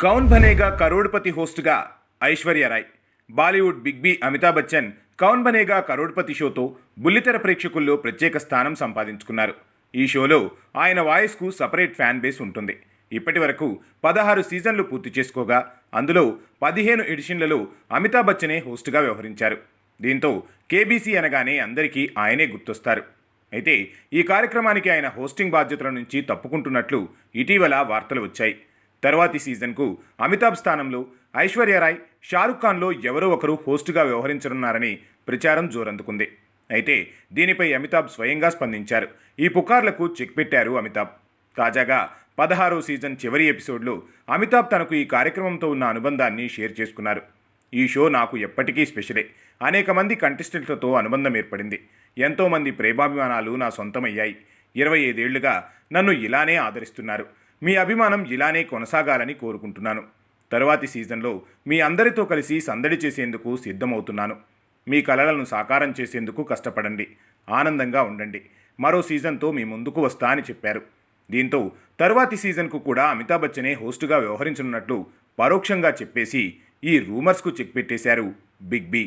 కౌన్ Banega crorepati హోస్ట్గా Aishwarya Roy. Bollywood big B Amitabh Bachchan కౌన్ బనేగా కరోడ్పతి షోతో బుల్లితెర ప్రేక్షకుల్లో ప్రత్యేక స్థానం సంపాదించుకున్నారు. ఈ షోలో ఆయన వాయిస్కు సపరేట్ ఫ్యాన్ బేస్ ఉంటుంది. ఇప్పటి వరకు 16 సీజన్లు పూర్తి చేసుకోగా అందులో 15 ఎడిషన్లలో అమితాబ్ బచ్చనే హోస్ట్గా వ్యవహరించారు. దీంతో కేబీసీ అనగానే అందరికీ ఆయనే గుర్తొస్తారు. అయితే ఈ కార్యక్రమానికి ఆయన హోస్టింగ్ బాధ్యతల నుంచి తప్పుకుంటున్నట్లు ఇటీవల వార్తలు వచ్చాయి. తర్వాతి సీజన్కు అమితాబ్ స్థానంలో ఐశ్వర్య రాయ్, షారుఖ్ ఖాన్లో ఎవరో ఒకరు హోస్ట్గా వ్యవహరించనున్నారని ప్రచారం జోరందుకుంది. అయితే దీనిపై అమితాబ్ స్వయంగా స్పందించారు. ఈ పుకార్లకు చెక్ పెట్టారు అమితాబ్. తాజాగా 16వ సీజన్ చివరి ఎపిసోడ్లో అమితాబ్ తనకు ఈ కార్యక్రమంతో ఉన్న అనుబంధాన్ని షేర్ చేసుకున్నారు. ఈ షో నాకు ఎప్పటికీ స్పెషలే. అనేక మంది కంటెస్టెంట్లతో అనుబంధం ఏర్పడింది. ఎంతోమంది ప్రేమాభిమానాలు నా సొంతమయ్యాయి. 25 ఏళ్లుగా నన్ను ఇలానే ఆదరిస్తున్నారు. మీ అభిమానం ఇలానే కొనసాగాలని కోరుకుంటున్నాను. తరువాతి సీజన్లో మీ అందరితో కలిసి సందడి చేసేందుకు సిద్ధమవుతున్నాను. మీ కలలను సాకారం చేసేందుకు కష్టపడండి, ఆనందంగా ఉండండి. మరో సీజన్తో మీ ముందుకు వస్తా అని చెప్పారు. దీంతో తరువాతి సీజన్కు కూడా అమితాబ్ బచ్చనే హోస్టుగా వ్యవహరించనున్నట్లు పరోక్షంగా చెప్పేసి ఈ రూమర్స్కు చెక్ పెట్టేశారు బిగ్ బి.